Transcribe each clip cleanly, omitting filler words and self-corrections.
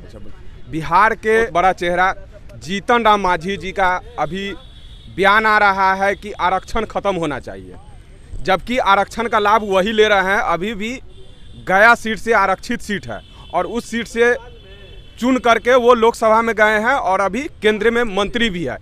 अच्छा, बिहार के बड़ा चेहरा जीतन राम मांझी जी का अभी बयान आ रहा है कि आरक्षण खत्म होना चाहिए, जबकि आरक्षण का लाभ वही ले रहे हैं। अभी भी गया सीट से आरक्षित सीट है और उस सीट से चुन करके वो लोकसभा में गए हैं और अभी केंद्र में मंत्री भी है।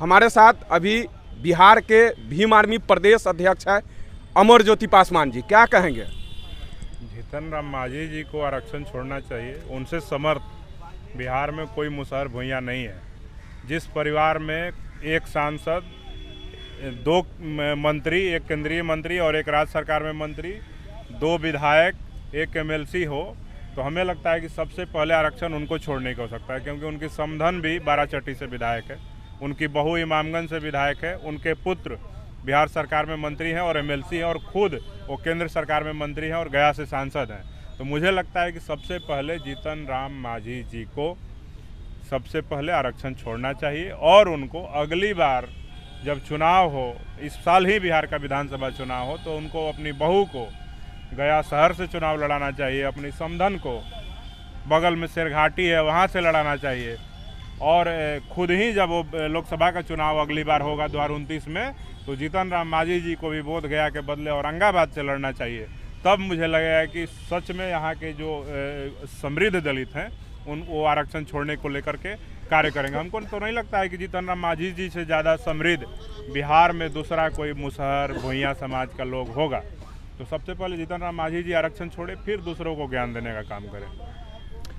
हमारे साथ अभी बिहार के भीम आर्मी प्रदेश अध्यक्ष है अमर ज्योति पासवान जी, क्या कहेंगे? जीतन राम मांझी जी को आरक्षण छोड़ना चाहिए। उनसे समर्थ बिहार में कोई मुसहर भुइयाँ नहीं है। जिस परिवार में एक सांसद, 2 मंत्री, एक केंद्रीय मंत्री और एक राज्य सरकार में मंत्री, 2 विधायक, 1 MLC हो, तो हमें लगता है कि सबसे पहले आरक्षण उनको छोड़ने का हो सकता है, क्योंकि उनकी समधन भी बाराचट्टी से विधायक है, उनकी बहू इमामगंज से विधायक है, उनके पुत्र बिहार सरकार में मंत्री हैं और MLC हैं, और खुद वो केंद्र सरकार में मंत्री हैं और गया से सांसद हैं। तो मुझे लगता है कि सबसे पहले जीतन राम मांझी जी को सबसे पहले आरक्षण छोड़ना चाहिए और उनको अगली बार जब चुनाव हो, इस साल ही बिहार का विधानसभा चुनाव हो, तो उनको अपनी बहू को गया शहर से चुनाव लड़ाना चाहिए, अपनी समधन को बगल में शेरघाटी है वहाँ से लड़ाना चाहिए, और खुद ही जब वो लोकसभा का चुनाव अगली बार होगा 2029 में, तो जीतन राम मांझी जी को भी बोध गया के बदले औरंगाबाद से लड़ना चाहिए। तब मुझे लगेगा कि सच में यहाँ के जो समृद्ध दलित हैं वो आरक्षण छोड़ने को लेकर के कार्य करेंगे। हमको तो नहीं लगता है कि जीतन राम मांझी जी से ज़्यादा समृद्ध बिहार में दूसरा कोई मुसहर भुइयाँ समाज का लोग होगा। तो सबसे पहले जीतन राम मांझी जी आरक्षण छोड़े, फिर दूसरों को ज्ञान देने का काम करें।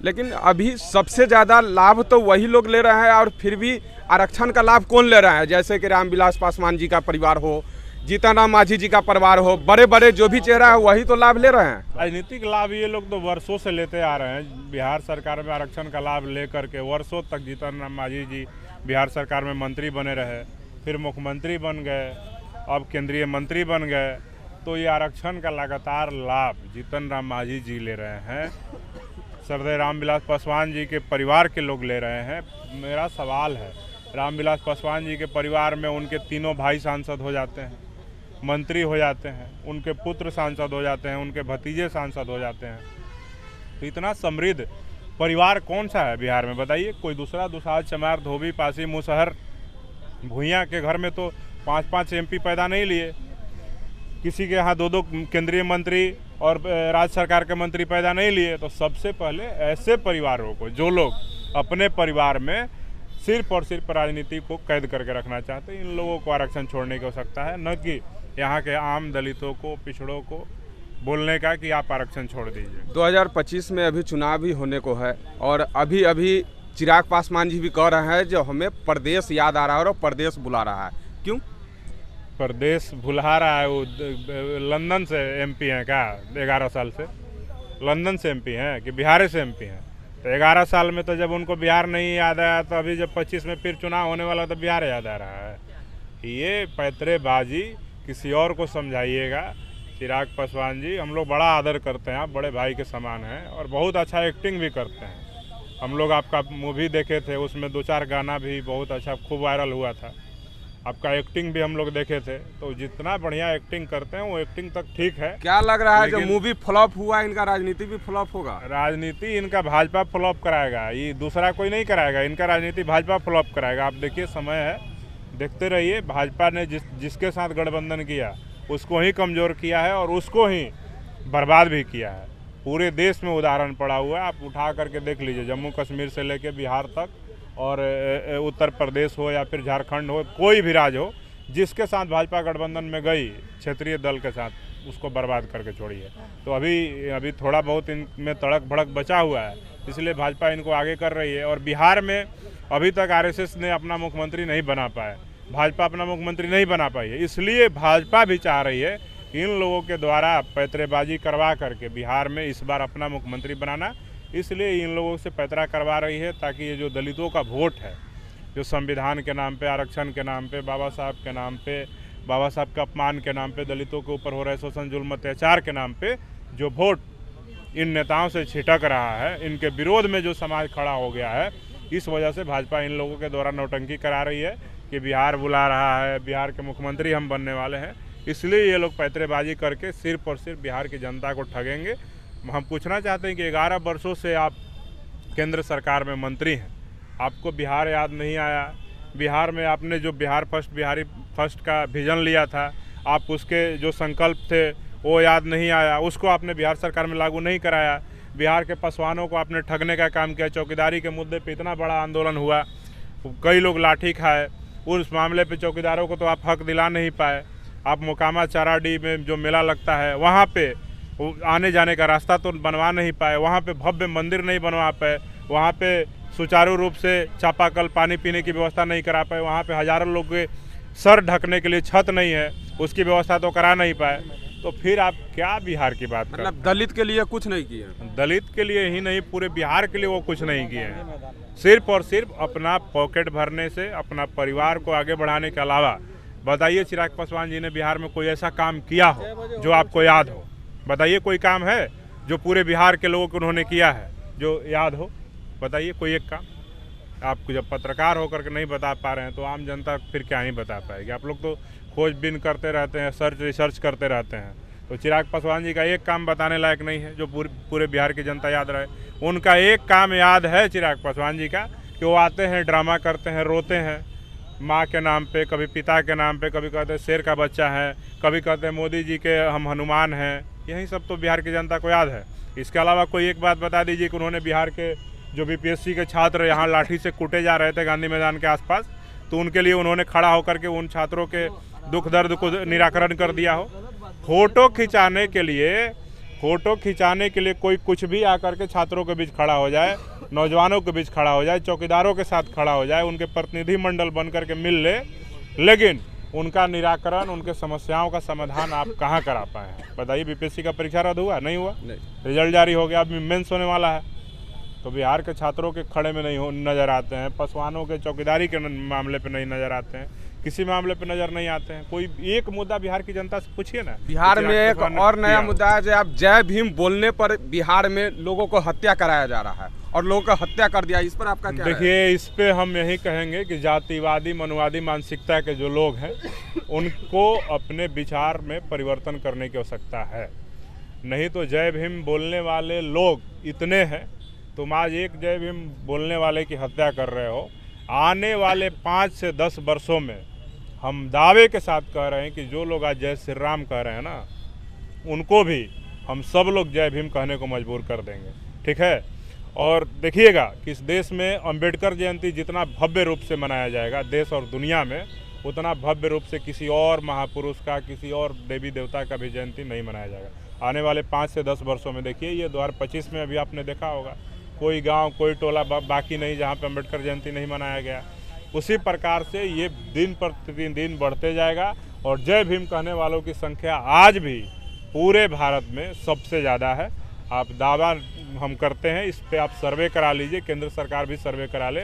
लेकिन अभी सबसे ज़्यादा लाभ तो वही लोग ले रहे हैं, और फिर भी आरक्षण का लाभ कौन ले रहा है? जैसे कि रामविलास पासवान जी का परिवार हो, जीतन राम मांझी जी का परिवार हो, बड़े बड़े जो भी चेहरा है वही तो लाभ ले रहे हैं। राजनीतिक लाभ ये लोग तो वर्षों से लेते आ रहे हैं। बिहार सरकार में आरक्षण का लाभ लेकर के वर्षों तक जीतन राम मांझी जी बिहार सरकार में मंत्री बने रहे, फिर मुख्यमंत्री बन गए, अब केंद्रीय मंत्री बन गए। तो ये आरक्षण का लगातार लाभ जीतन राम मांझी जी ले रहे हैं, सरदार रामविलास पासवान जी के परिवार के लोग ले रहे हैं। मेरा सवाल है, रामविलास पासवान जी के परिवार में उनके तीनों भाई सांसद हो जाते हैं, मंत्री हो जाते हैं, उनके पुत्र सांसद हो जाते हैं, उनके भतीजे सांसद हो जाते हैं। तो इतना समृद्ध परिवार कौन सा है बिहार में, बताइए? कोई दूसरा दुसाध, चमार, धोबी, पासी, मुसहर भुइयाँ के घर में तो 5-5 MP पैदा नहीं लिए, किसी के यहाँ 2-2 केंद्रीय मंत्री और राज्य सरकार के मंत्री पैदा नहीं लिए। तो सबसे पहले ऐसे परिवारों को, जो लोग अपने परिवार में सिर्फ और सिर्फ राजनीति को कैद करके रखना चाहते हैं, इन लोगों को आरक्षण छोड़ने की आवश्यकता है, न कि यहाँ के आम दलितों को, पिछड़ों को बोलने का कि आप आरक्षण छोड़ दीजिए। 2025 में अभी चुनाव भी होने को है, और अभी अभी चिराग पासवान जी भी कह रहे हैं जो हमें प्रदेश याद आ रहा है और प्रदेश बुला रहा है। क्यों प्रदेश भुला रहा है? वो लंदन से MP हैं क्या? 11 साल से लंदन से MP हैं कि बिहार से MP हैं? तो 11 साल में तो जब उनको बिहार नहीं याद आया, तो अभी जब 25 में फिर चुनाव होने वाला तो बिहार याद आ रहा है। ये पैतरेबाजी किसी और को समझाइएगा। चिराग पासवान जी, हम लोग बड़ा आदर करते हैं, आप बड़े भाई के समान हैं और बहुत अच्छा एक्टिंग भी करते हैं। हम लोग आपका मूवी देखे थे, उसमें 2-4 गाना भी बहुत अच्छा खूब वायरल हुआ था। आपका एक्टिंग भी हम लोग देखे थे। तो जितना बढ़िया एक्टिंग करते हैं वो एक्टिंग तक ठीक है। क्या लग रहा है, जब मूवी फ्लॉप हुआ इनका राजनीति भी फ्लॉप होगा? राजनीति इनका भाजपा फ्लॉप कराएगा, ये दूसरा कोई नहीं कराएगा। इनका राजनीति भाजपा फ्लॉप कराएगा। आप देखिए, समय है, देखते रहिए। भाजपा ने जिसके साथ गठबंधन किया उसको ही कमज़ोर किया है और उसको ही बर्बाद भी किया है। पूरे देश में उदाहरण पड़ा हुआ है, आप उठा करके देख लीजिए। जम्मू कश्मीर से लेकर बिहार तक, और उत्तर प्रदेश हो या फिर झारखंड हो, कोई भी राज्य हो, जिसके साथ भाजपा गठबंधन में गई क्षेत्रीय दल के साथ, उसको बर्बाद करके छोड़ी है। तो अभी थोड़ा बहुत इनमें तड़क भड़क बचा हुआ है, इसलिए भाजपा इनको आगे कर रही है। और बिहार में अभी तक RSS ने अपना मुख्यमंत्री नहीं बना पाया, भाजपा अपना मुख्यमंत्री नहीं बना पाई है। इसलिए भाजपा भी चाह रही है कि इन लोगों के द्वारा पैतरेबाजी करवा करके बिहार में इस बार अपना मुख्यमंत्री बनाना। इसलिए इन लोगों से पैतरा करवा रही है, ताकि ये जो दलितों का वोट है, जो संविधान के नाम पे, आरक्षण के नाम पे, बाबा साहब के नाम पे, बाबा साहब के अपमान के नाम पे, दलितों के ऊपर हो रहे शोषण, जुल्म, अत्याचार के नाम पे जो वोट इन नेताओं से छिटक रहा है, इनके विरोध में जो समाज खड़ा हो गया है, इस वजह से भाजपा इन लोगों के द्वारा नौटंकी करा रही है कि बिहार बुला रहा है, बिहार के मुख्यमंत्री हम बनने वाले हैं। इसलिए ये लोग पैतरेबाजी करके सिर्फ और सिर्फ बिहार की जनता को ठगेंगे। हम पूछना चाहते हैं कि 11 वर्षों से आप केंद्र सरकार में मंत्री हैं, आपको बिहार याद नहीं आया? बिहार में आपने जो बिहारी फर्स्ट का विजन लिया था, आप उसके जो संकल्प थे वो याद नहीं आया, उसको आपने बिहार सरकार में लागू नहीं कराया। बिहार के पसवानों को आपने ठगने का काम किया। चौकीदारी के मुद्दे पे इतना बड़ा आंदोलन हुआ, कई लोग लाठी खाए, उस मामले पे चौकीदारों को तो आप हक दिला नहीं पाए। आप मोकामा चाराडी में जो मेला लगता है वहाँ पे आने जाने का रास्ता तो बनवा नहीं पाए, वहाँ पे भव्य मंदिर नहीं बनवा पाए, वहाँ पे सुचारू रूप से चापाकल पानी पीने की व्यवस्था नहीं करा पाए, वहाँ पे हजारों लोग के सर ढकने के लिए छत नहीं है, उसकी व्यवस्था तो करा नहीं पाए। तो फिर आप क्या बिहार की बात कर? मतलब दलित के लिए कुछ नहीं किए? दलित के लिए ही नहीं, पूरे बिहार के लिए वो कुछ नहीं किए हैं। सिर्फ और सिर्फ अपना पॉकेट भरने से, अपना परिवार को आगे बढ़ाने के अलावा बताइए चिराग पासवान जी ने बिहार में कोई ऐसा काम किया हो जो आपको याद हो? बताइए कोई काम है जो पूरे बिहार के लोगों को उन्होंने किया है जो याद हो? बताइए कोई एक काम। आप जब पत्रकार होकर के नहीं बता पा रहे हैं तो आम जनता फिर क्या ही बता पाएगी? आप लोग तो खोजबीन करते रहते हैं, रिसर्च करते रहते हैं। तो चिराग पासवान जी का एक काम बताने लायक नहीं है जो पूरे बिहार की जनता याद रहे? उनका एक काम याद है चिराग पासवान जी का कि वो आते हैं, ड्रामा करते हैं, रोते हैं माँ के नाम पे, कभी पिता के नाम पे, कभी कहते हैं शेर का बच्चा है, कभी कहते हैं मोदी जी के हम हनुमान हैं। यही सब तो बिहार की जनता को याद है। इसके अलावा कोई एक बात बता दीजिए कि उन्होंने बिहार के जो बीपीएससी के छात्र यहाँ लाठी से कूटे जा रहे थे गांधी मैदान के आसपास, तो उनके लिए उन्होंने खड़ा होकर के उन छात्रों के दुख दर्द को निराकरण कर दिया हो? फोटो खिंचाने के लिए कोई कुछ भी आकर के छात्रों के बीच खड़ा हो जाए, नौजवानों के बीच खड़ा हो जाए, चौकीदारों के साथ खड़ा हो जाए, उनके प्रतिनिधि मंडल बन करके मिल ले, लेकिन उनका निराकरण, उनके समस्याओं का समाधान आप कहाँ करा पाए हैं? बताइए। बीपीएससी का परीक्षा रद्द हुआ? नहीं हुआ। रिजल्ट जारी हो गया, अब मेंस होने वाला है। तो बिहार के छात्रों के खड़े में नहीं नज़र आते हैं, पसवानों के चौकीदारी के मामले पे नहीं नज़र आते हैं, किसी मामले पे नज़र नहीं आते हैं। कोई एक मुद्दा बिहार की जनता से पूछिए ना। बिहार में एक और नया मुद्दा है जो आप जय भीम बोलने पर बिहार में लोगों को हत्या कराया जा रहा है और लोगों को हत्या कर दिया, इस पर आपका क्या? देखिए, इस पे हम यही कहेंगे कि जातिवादी मनुवादी मानसिकता के जो लोग हैं उनको अपने विचार में परिवर्तन करने की आवश्यकता है। नहीं तो जय भीम बोलने वाले लोग इतने हैं, तुम आज एक जय भीम बोलने वाले की हत्या कर रहे हो, आने वाले 5 से 10 वर्षों में हम दावे के साथ कह रहे हैं कि जो लोग आज जय श्री राम कह रहे हैं ना, उनको भी हम सब लोग जय भीम कहने को मजबूर कर देंगे। ठीक है? और देखिएगा कि इस देश में अंबेडकर जयंती जितना भव्य रूप से मनाया जाएगा देश और दुनिया में, उतना भव्य रूप से किसी और महापुरुष का, किसी और देवी देवता का भी जयंती नहीं मनाया जाएगा। आने वाले 5 से 10 वर्षों में देखिए, ये 2025 में अभी आपने देखा होगा कोई गांव, कोई टोला बाकी नहीं जहां पे अंबेडकर जयंती नहीं मनाया गया। उसी प्रकार से ये दिन प्रतिदिन बढ़ते जाएगा और जय भीम कहने वालों की संख्या आज भी पूरे भारत में सबसे ज़्यादा है। आप दावा हम करते हैं, इस पे आप सर्वे करा लीजिए, केंद्र सरकार भी सर्वे करा ले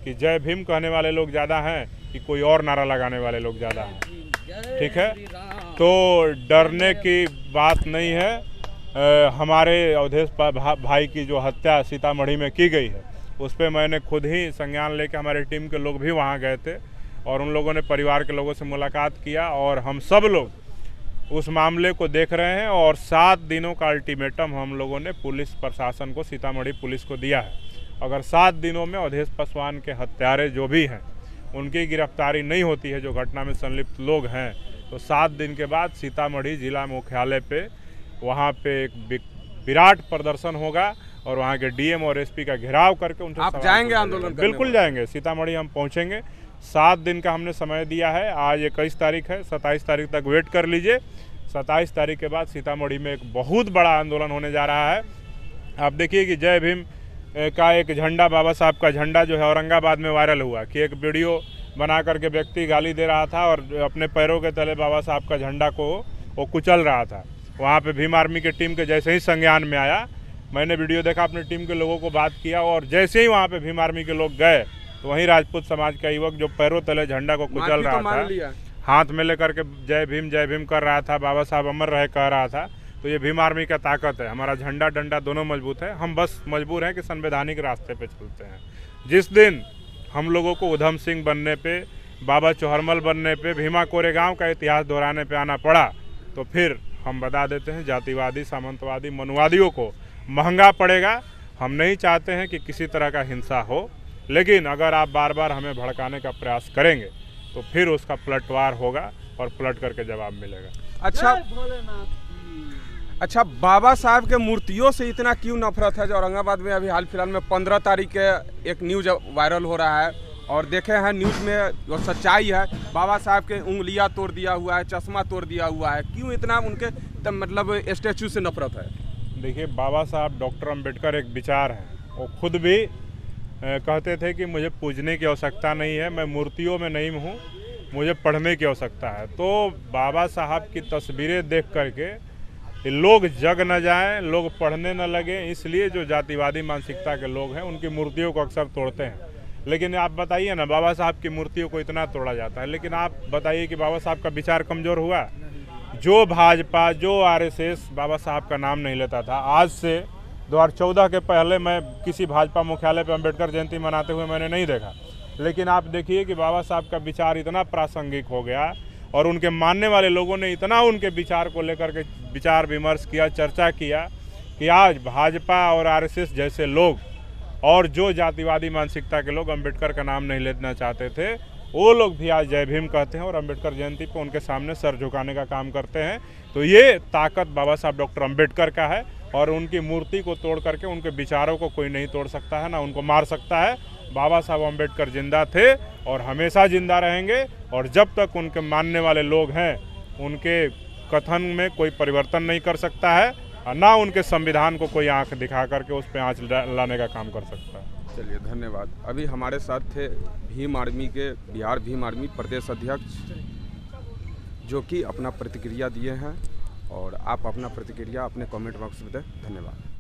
कि जय भीम कहने वाले लोग ज़्यादा हैं कि कोई और नारा लगाने वाले लोग ज़्यादा हैं। ठीक है? तो डरने की बात नहीं है। हमारे अवधेश भाई की जो हत्या सीतामढ़ी में की गई है, उस पर मैंने खुद ही संज्ञान लेकर, हमारे टीम के लोग भी वहाँ गए थे और उन लोगों ने परिवार के लोगों से मुलाकात किया और हम सब लोग उस मामले को देख रहे हैं। और 7 दिनों का अल्टीमेटम हम लोगों ने पुलिस प्रशासन को, सीतामढ़ी पुलिस को दिया है। अगर 7 दिनों में अवधेश पासवान के हत्यारे जो भी हैं उनकी गिरफ्तारी नहीं होती है, जो घटना में संलिप्त लोग हैं, तो 7 दिन के बाद सीतामढ़ी जिला मुख्यालय पे वहाँ पे एक विराट प्रदर्शन होगा और वहाँ के डीएम और एसपी का घेराव करके उनसे आप जाएंगे आंदोलन? बिल्कुल जाएंगे। सीतामढ़ी हम पहुँचेंगे। 7 दिन का हमने समय दिया है। आज 21 तारीख है, 27 तारीख तक वेट कर लीजिए। 27 तारीख के बाद सीतामढ़ी में एक बहुत बड़ा आंदोलन होने जा रहा है। आप देखिए कि जय भीम का एक झंडा, बाबा साहब का झंडा जो है औरंगाबाद में वायरल हुआ कि एक वीडियो बना करके व्यक्ति गाली दे रहा था और अपने पैरों के तले बाबा साहब का झंडा को वो कुचल रहा था। वहाँ पे भीम आर्मी के टीम के जैसे ही संज्ञान में आया, मैंने वीडियो देखा, अपनी टीम के लोगों को बात किया और जैसे ही वहाँ पे भीम आर्मी के लोग गए तो वहीं राजपूत समाज का युवक जो पैरों तले झंडा को कुचल रहा था, हाथ में लेकर के जय भीम कर रहा था, बाबा साहब अमर रहे कह रहा था। तो ये भीम आर्मी का ताकत है। हमारा झंडा डंडा दोनों मजबूत है। हम बस मजबूर हैं कि संवैधानिक रास्ते पे चलते हैं। जिस दिन हम लोगों को उधम सिंह बनने पे, बाबा चौहरमल बनने पे, भीमा कोरेगांव का इतिहास दोहराने पे आना पड़ा, तो फिर हम बता देते हैं जातिवादी, सामंतवादी, मनुवादियों को महंगा पड़ेगा हम नहीं चाहते हैं कि किसी तरह का हिंसा हो, लेकिन अगर आप बार बार हमें भड़काने का प्रयास करेंगे तो फिर उसका पलटवार होगा और पलट करके जवाब मिलेगा। अच्छा, बाबा साहब के मूर्तियों से इतना क्यों नफरत है? जो औरंगाबाद में अभी हाल फिलहाल में 15 तारीख के एक न्यूज वायरल हो रहा है और देखे हैं न्यूज में जो सच्चाई है, बाबा साहब के उंगलियां तोड़ दिया हुआ है, चश्मा तोड़ दिया हुआ है। क्यों इतना उनके मतलब स्टैचू से नफरत है? देखिए, बाबा साहब डॉक्टर अंबेडकर एक विचार हैं, वो खुद भी कहते थे कि मुझे पूजने की आवश्यकता नहीं है, मैं मूर्तियों में नहीं हूँ, मुझे पढ़ने की आवश्यकता है। तो बाबा साहब की तस्वीरें देख करके लोग जग न जाएं, लोग पढ़ने न लगे, इसलिए जो जातिवादी मानसिकता के लोग हैं उनकी मूर्तियों को अक्सर तोड़ते हैं। लेकिन आप बताइए ना, बाबा साहब की मूर्तियों को इतना तोड़ा जाता है, लेकिन आप बताइए कि बाबा साहब का विचार कमज़ोर हुआ? जो भाजपा, जो आरएसएस बाबा साहब का नाम नहीं लेता था, आज से 2014 के पहले मैं किसी भाजपा मुख्यालय पर अम्बेडकर जयंती मनाते हुए मैंने नहीं देखा। लेकिन आप देखिए कि बाबा साहब का विचार इतना प्रासंगिक हो गया और उनके मानने वाले लोगों ने इतना उनके विचार को लेकर के विचार विमर्श किया, चर्चा किया कि आज भाजपा और आरएसएस जैसे लोग और जो जातिवादी मानसिकता के लोग अम्बेडकर का नाम नहीं लेना चाहते थे, वो लोग भी आज जय भीम कहते हैं और अम्बेडकर जयंती पर उनके सामने सर झुकाने का काम करते हैं। तो ये ताकत बाबा साहब डॉक्टर अम्बेडकर का है और उनकी मूर्ति को तोड़ करके उनके विचारों को कोई नहीं तोड़ सकता है, ना उनको मार सकता है। बाबा साहब अम्बेडकर जिंदा थे और हमेशा जिंदा रहेंगे, और जब तक उनके मानने वाले लोग हैं उनके कथन में कोई परिवर्तन नहीं कर सकता है और ना उनके संविधान को कोई आंख दिखा करके उस पर आंच लाने का काम कर सकता है। चलिए, धन्यवाद। अभी हमारे साथ थे भीम आर्मी के बिहार भीम आर्मी प्रदेश अध्यक्ष, जो कि अपना प्रतिक्रिया दिए हैं, और आप अपना प्रतिक्रिया अपने कमेंट बॉक्स में दें। धन्यवाद।